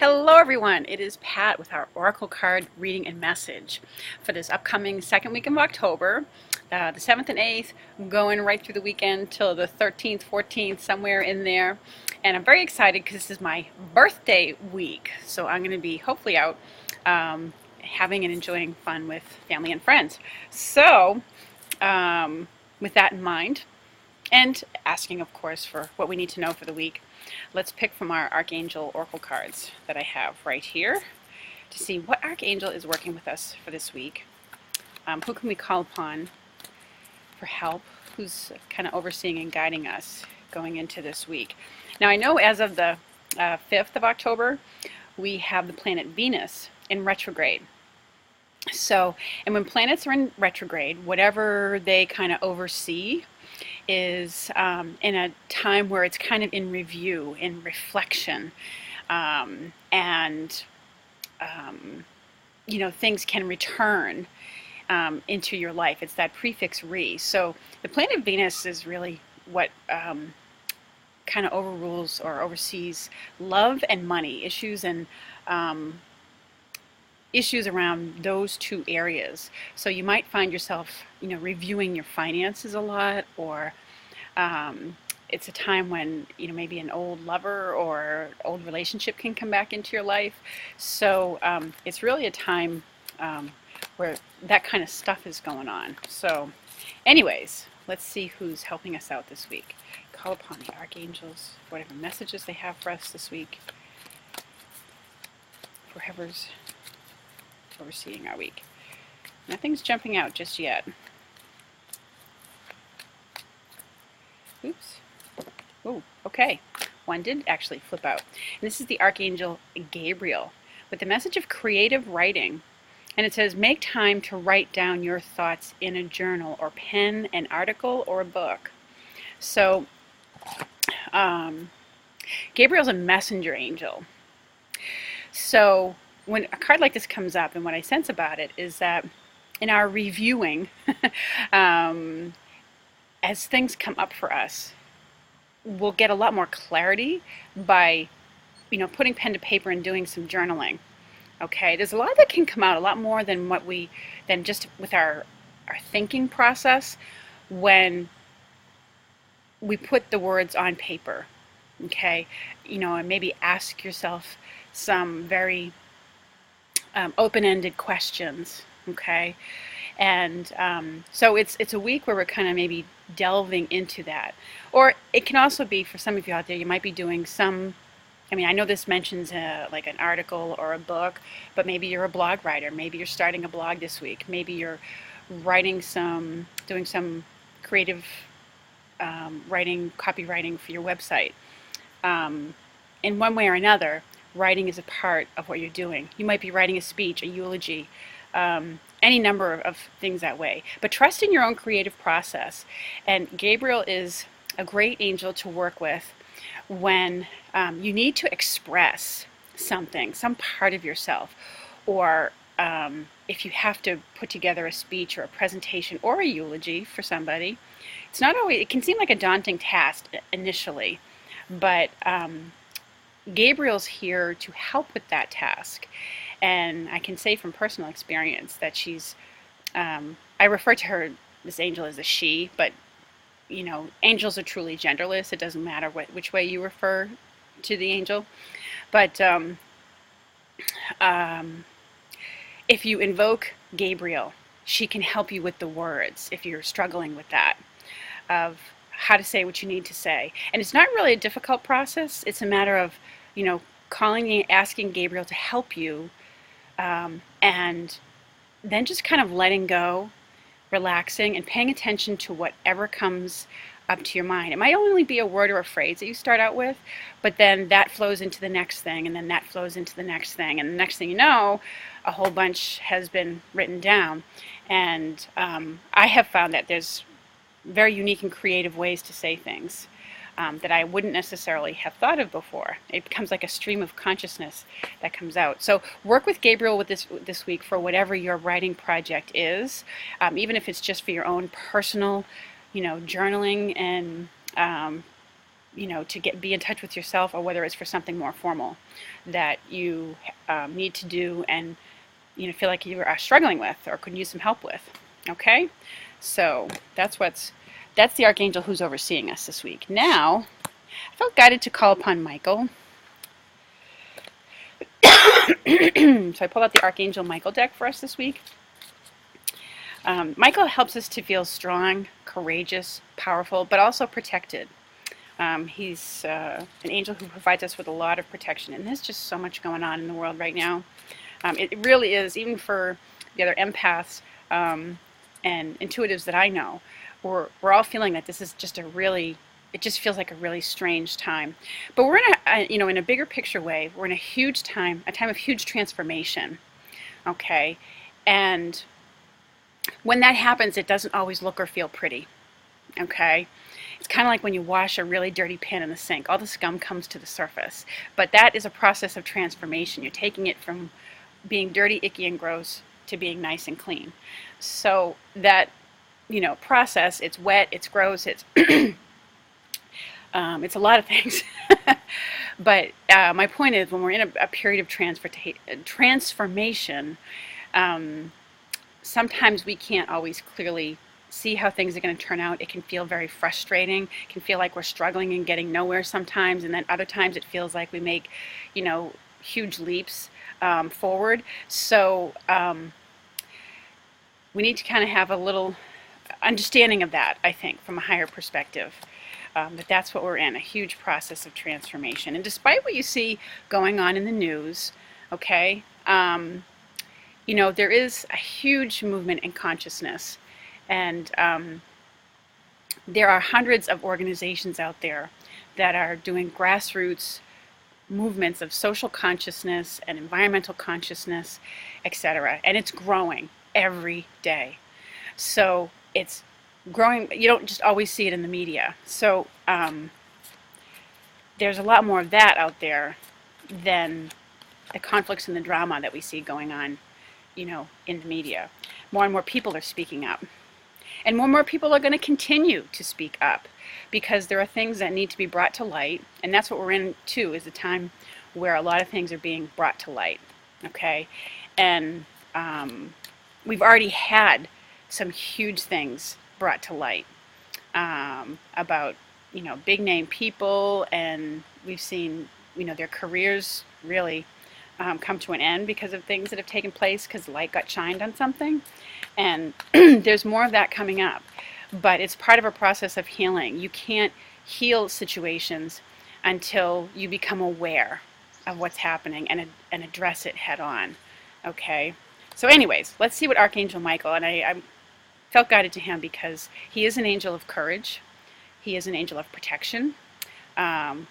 Hello everyone, it is Pat with our Oracle card reading and message for this upcoming second week of October, the 7th and 8th, going right through the weekend till the 13th, 14th, somewhere in there. And I'm very excited because this is my birthday week, so I'm going to be hopefully out having and enjoying fun with family and friends. So with that in mind, and asking, of course, for what we need to know for the week, let's pick from our Archangel Oracle cards that I have right here to see what Archangel is working with us for this week. Who can we call upon for help? Who's kind of overseeing and guiding us going into this week? Now, I know as of the 5th of October, we have the planet Venus in retrograde. So, and when planets are in retrograde, whatever they kind of oversee is in a time where it's kind of in review, in reflection, and things can return into your life. It's that prefix re. So the planet Venus is really what kind of overrules or oversees love and money issues, and issues around those two areas. So you might find yourself, reviewing your finances a lot, or it's a time when, maybe an old lover or old relationship can come back into your life. So it's really a time where that kind of stuff is going on. So anyways, let's see who's helping us out this week. Call upon the archangels, whatever messages they have for us this week, for whoever's overseeing our week. Nothing's jumping out just yet. Oops. Oh, okay. One did actually flip out. And this is the Archangel Gabriel with the message of creative writing. And it says, make time to write down your thoughts in a journal or pen an article or a book. So, Gabriel's a messenger angel. So, when a card like this comes up, and what I sense about it is that in our reviewing, as things come up for us, we'll get a lot more clarity by, putting pen to paper and doing some journaling. Okay, there's a lot that can come out, a lot more than than just with our thinking process when we put the words on paper. Okay, and maybe ask yourself some very open-ended questions. Okay, and so it's a week where we're kind of maybe delving into that. Or it can also be, for some of you out there, you might be doing some, I know this mentions like an article or a book, but maybe you're a blog writer. Maybe you're starting a blog this week. Maybe you're doing some creative writing, copywriting for your website. In one way or another, writing is a part of what you're doing. You might be writing a speech, a eulogy, any number of things that way. But trust in your own creative process. And Gabriel is a great angel to work with when you need to express something, some part of yourself, or if you have to put together a speech or a presentation or a eulogy for somebody. It's not always, it can seem like a daunting task initially, but Gabriel's here to help with that task. And I can say from personal experience that she's, I refer to her, this angel, as a she, but angels are truly genderless. It doesn't matter which way you refer to the angel. But if you invoke Gabriel, she can help you with the words if you're struggling with that, of how to say what you need to say. And it's not really a difficult process. It's a matter of, calling and asking Gabriel to help you, and then just kind of letting go, relaxing, and paying attention to whatever comes up to your mind. It might only be a word or a phrase that you start out with, but then that flows into the next thing, and then that flows into the next thing, and the next thing you know, a whole bunch has been written down. And I have found that there's very unique and creative ways to say things that I wouldn't necessarily have thought of before. It becomes like a stream of consciousness that comes out. So work with Gabriel with this week for whatever your writing project is, even if it's just for your own personal, journaling and to be in touch with yourself, or whether it's for something more formal that you need to do and feel like you are struggling with or could use some help with. Okay, so that's the Archangel who's overseeing us this week. Now, I felt guided to call upon Michael. So I pulled out the Archangel Michael deck for us this week. Michael helps us to feel strong, courageous, powerful, but also protected. He's an angel who provides us with a lot of protection, and there's just so much going on in the world right now. It really is, even for the other empaths and intuitives that I know, we're all feeling that this is just it just feels like a really strange time. But we're in a bigger picture way. We're in a time of huge transformation. Okay, and when that happens, it doesn't always look or feel pretty. Okay. It's kind of like when you wash a really dirty pan in the sink. All the scum comes to the surface. But that is a process of transformation. You're taking it from being dirty, icky, and gross to being nice and clean. So that, process, it's wet, it's gross, it's it's a lot of things. But my point is, when we're in a period of transformation, sometimes we can't always clearly see how things are going to turn out. It can feel very frustrating. It can feel like we're struggling and getting nowhere sometimes, and then other times it feels like we make, huge leaps forward. So we need to kind of have a little understanding of that, I think, from a higher perspective. That's what we're in, a huge process of transformation. And despite what you see going on in the news, okay, there is a huge movement in consciousness. And there are hundreds of organizations out there that are doing grassroots movements of social consciousness and environmental consciousness, etc. And it's growing every day. So it's growing. You don't just always see it in the media. So there's a lot more of that out there than the conflicts and the drama that we see going on, in the media. More and more people are speaking up. And more people are going to continue to speak up, because there are things that need to be brought to light. And that's what we're in, too, is a time where a lot of things are being brought to light. Okay? And we've already had some huge things brought to light about, big name people. And we've seen, their careers really come to an end because of things that have taken place, because light got shined on something. And there's more of that coming up. But it's part of a process of healing. You can't heal situations until you become aware of what's happening and address it head on. Okay? So anyways, let's see what Archangel Michael, and I felt guided to him because he is an angel of courage. He is an angel of protection.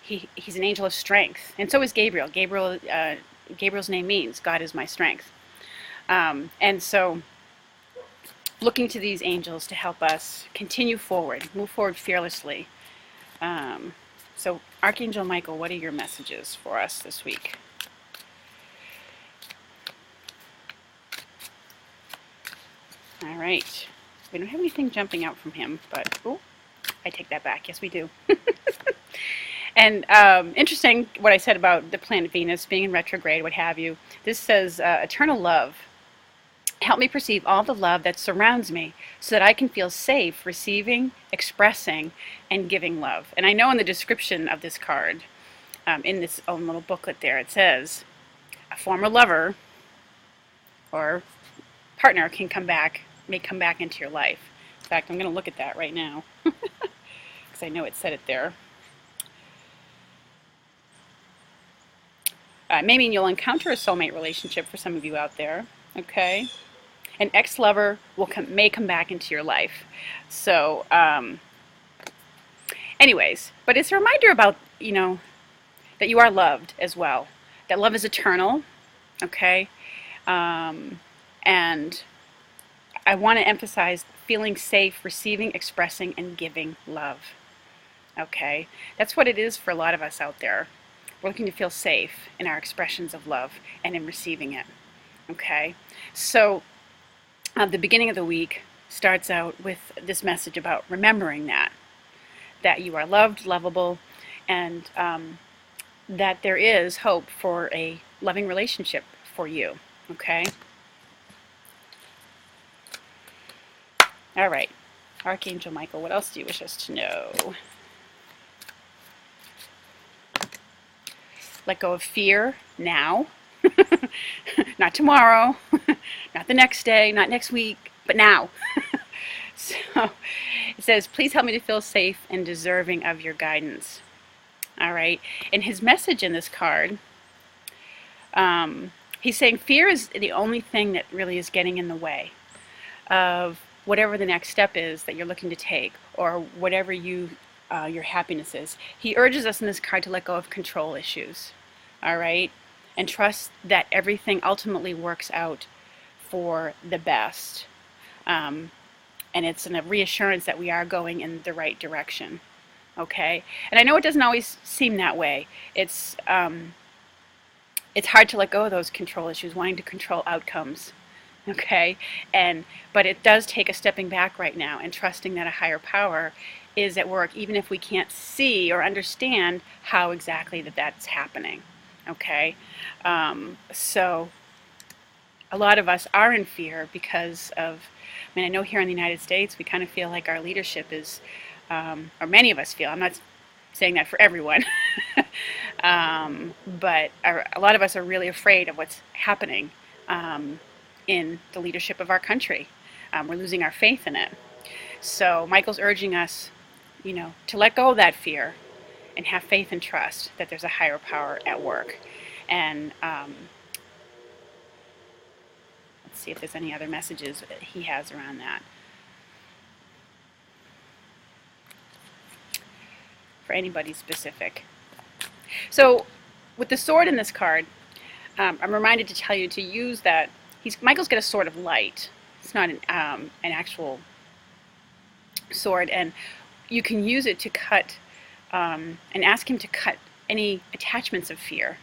He's an angel of strength. And so is Gabriel. Gabriel's name means God is my strength. And so looking to these angels to help us continue forward, move forward fearlessly. So Archangel Michael, what are your messages for us this week? All right. We don't have anything jumping out from him, but, oh, I take that back. Yes, we do. And interesting what I said about the planet Venus being in retrograde, what have you. This says, eternal love. Help me perceive all the love that surrounds me so that I can feel safe receiving, expressing, and giving love. And I know in the description of this card, in this own little booklet there, it says, a former lover or partner may come back into your life. In fact, I'm going to look at that right now because I know it said it there. It may mean you'll encounter a soulmate relationship for some of you out there. Okay? An ex-lover may come back into your life. So, anyways, but it's a reminder about, that you are loved as well. That love is eternal. Okay? And I want to emphasize feeling safe, receiving, expressing, and giving love. Okay? That's what it is for a lot of us out there. We're looking to feel safe in our expressions of love and in receiving it. Okay? So, the beginning of the week starts out with this message about remembering that you are loved, lovable, and that there is hope for a loving relationship for you. Okay? All right. Archangel Michael, what else do you wish us to know? Let go of fear now. Not tomorrow, not the next day, not next week, but now. So it says, please help me to feel safe and deserving of your guidance. All right. And his message in this card, he's saying fear is the only thing that really is getting in the way of whatever the next step is that you're looking to take, or whatever your happiness is. He urges us in this card to let go of control issues. All right. And trust that everything ultimately works out for the best. And it's a reassurance that we are going in the right direction. Okay? And I know it doesn't always seem that way. It's hard to let go of those control issues, wanting to control outcomes. Okay? But it does take a stepping back right now and trusting that a higher power is at work, even if we can't see or understand how exactly that's happening. Okay? So a lot of us are in fear because of, I know here in the United States, we kind of feel like our leadership is, or many of us feel, I'm not saying that for everyone, but a lot of us are really afraid of what's happening in the leadership of our country. We're losing our faith in it. So Michael's urging us, to let go of that fear and have faith and trust that there's a higher power at work. And let's see if there's any other messages that he has around that. For anybody specific. So with the sword in this card, I'm reminded to tell you to use that. Michael's got a sword of light. It's not an actual sword, and you can use it to cut and ask him to cut any attachments of fear,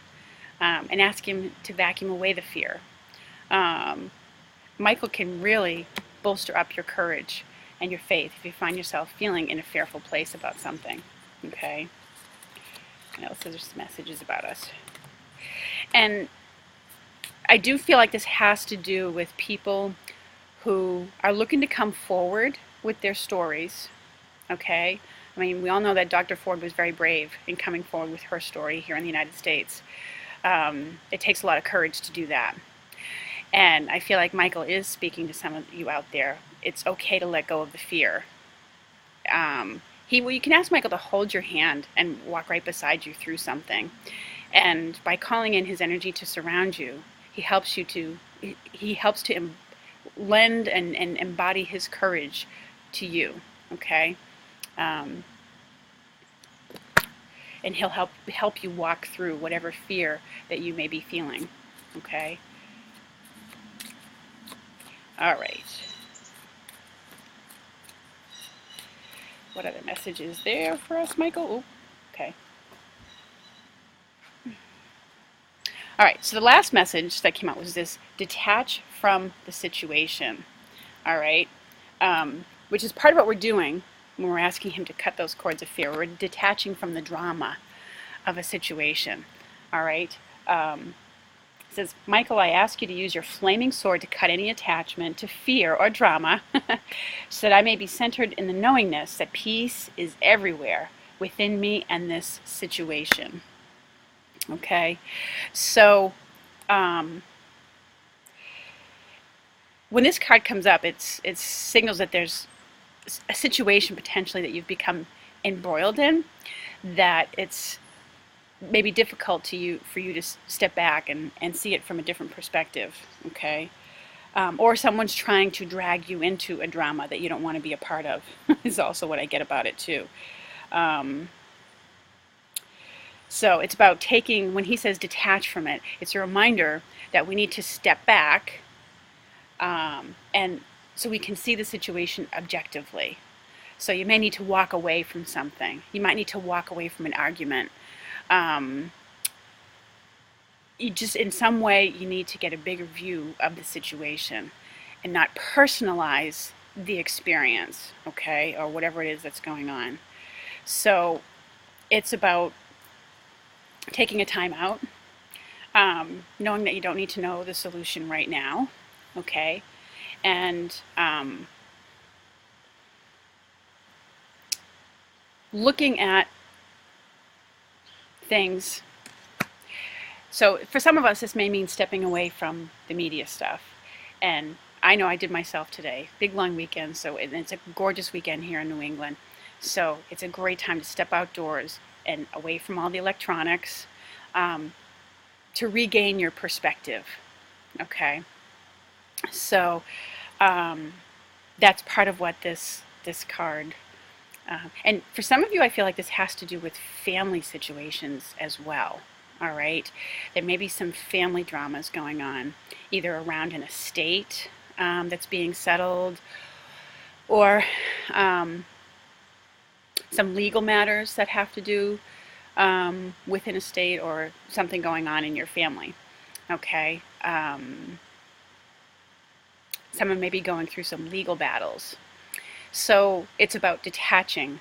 and ask him to vacuum away the fear. Michael can really bolster up your courage and your faith if you find yourself feeling in a fearful place about something. Okay? And also there's messages about us. And I do feel like this has to do with people who are looking to come forward with their stories. Okay? We all know that Dr. Ford was very brave in coming forward with her story here in the United States. It takes a lot of courage to do that. And I feel like Michael is speaking to some of you out there. It's okay to let go of the fear. You can ask Michael to hold your hand and walk right beside you through something. And by calling in his energy to surround you, he helps to lend and embody his courage to you. Okay? And he'll help you walk through whatever fear that you may be feeling. Okay? All right. What other message is there for us, Michael? Ooh, okay. All right, so the last message that came out was this: detach from the situation. All right, which is part of what we're doing when we're asking him to cut those cords of fear. We're detaching from the drama of a situation. All right. It says, Michael, I ask you to use your flaming sword to cut any attachment to fear or drama so that I may be centered in the knowingness that peace is everywhere within me and this situation. Okay? So, when this card comes up, it signals that there's a situation potentially that you've become embroiled in, that it's maybe difficult for you to step back and see it from a different perspective, okay? Or someone's trying to drag you into a drama that you don't want to be a part of is also what I get about it too. So it's about taking, when he says detach from it, it's a reminder that we need to step back and so we can see the situation objectively. So you may need to walk away from something. You might need to walk away from an argument. You just, in some way, you need to get a bigger view of the situation and not personalize the experience, okay, or whatever it is that's going on. So it's about taking a time out, knowing that you don't need to know the solution right now, okay? And looking at things. So for some of us, this may mean stepping away from the media stuff. And I know I did myself today. Big long weekend, so it's a gorgeous weekend here in New England. So it's a great time to step outdoors and away from all the electronics, to regain your perspective. Okay, so that's part of what this card. And for some of you, I feel like this has to do with family situations as well. All right, there may be some family dramas going on, either around an estate that's being settled, or some legal matters that have to do with an estate, or something going on in your family. Okay, someone may be going through some legal battles. So it's about detaching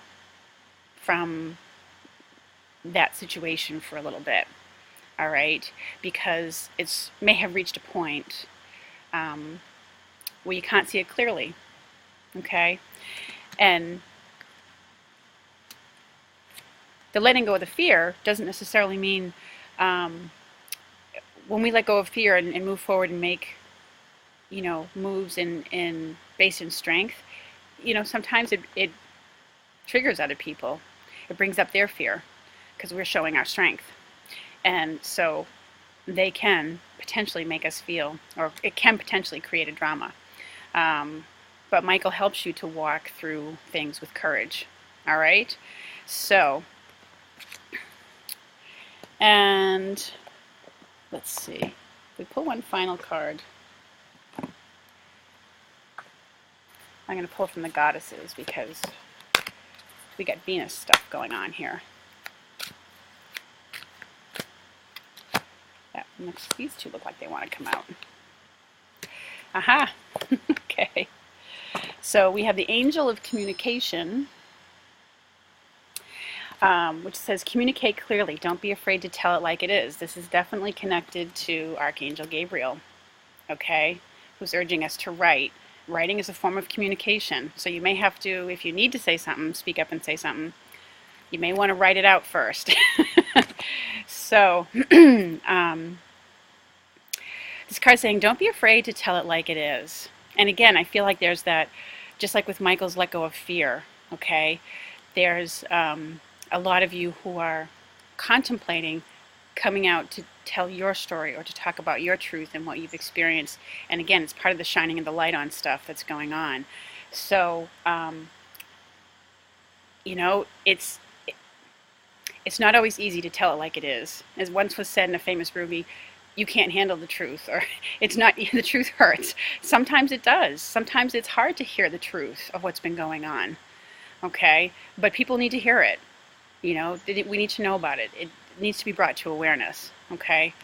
from that situation for a little bit. All right, because it may have reached a point where you can't see it clearly. Okay, and the letting go of the fear doesn't necessarily mean, when we let go of fear and move forward and make, moves based in strength, sometimes it triggers other people. It brings up their fear because we're showing our strength. And so they can potentially make us feel, or it can potentially create a drama. But Michael helps you to walk through things with courage. All right? So, and let's see. We pull one final card. I'm going to pull from the goddesses because we got Venus stuff going on here. These two look like they want to come out. Aha! Okay. So we have the Angel of Communication, which says, communicate clearly. Don't be afraid to tell it like it is. This is definitely connected to Archangel Gabriel, okay, who's urging us to write. Writing is a form of communication. So you may have to, if you need to say something, speak up and say something. You may want to write it out first. So, this card's saying, don't be afraid to tell it like it is. And again, I feel like there's that, just like with Michael's let go of fear, okay? There's a lot of you who are contemplating coming out to tell your story or to talk about your truth and what you've experienced. And again, it's part of the shining of the light on stuff that's going on. So, it's not always easy to tell it like it is. As once was said in a famous movie, you can't handle the truth, or it's not, the truth hurts. Sometimes it does. Sometimes it's hard to hear the truth of what's been going on, okay? But people need to hear it. We need to know about it. It needs to be brought to awareness, okay?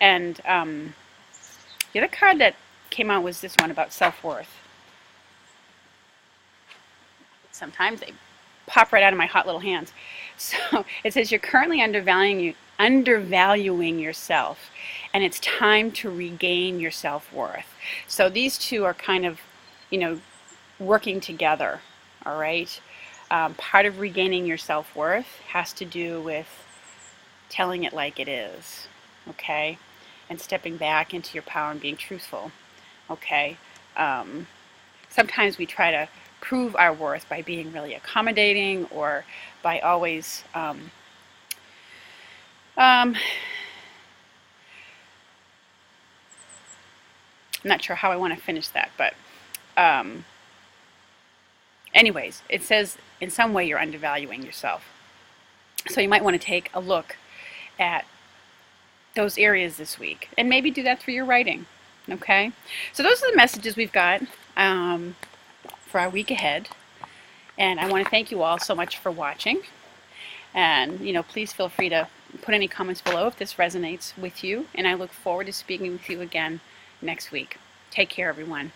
And the other card that came out was this one about self-worth. Sometimes they pop right out of my hot little hands. So it says, you're currently undervaluing yourself, and it's time to regain your self-worth. So these two are kind of, working together, all right? Part of regaining your self-worth has to do with telling it like it is, okay? And stepping back into your power and being truthful, okay? Sometimes we try to prove our worth by being really accommodating, or by always I'm not sure how I want to finish that, but anyways, it says in some way you're undervaluing yourself. So you might want to take a look at those areas this week, and maybe do that through your writing, okay? So those are the messages we've got for our week ahead. And I want to thank you all so much for watching. And, please feel free to put any comments below if this resonates with you. And I look forward to speaking with you again next week. Take care, everyone.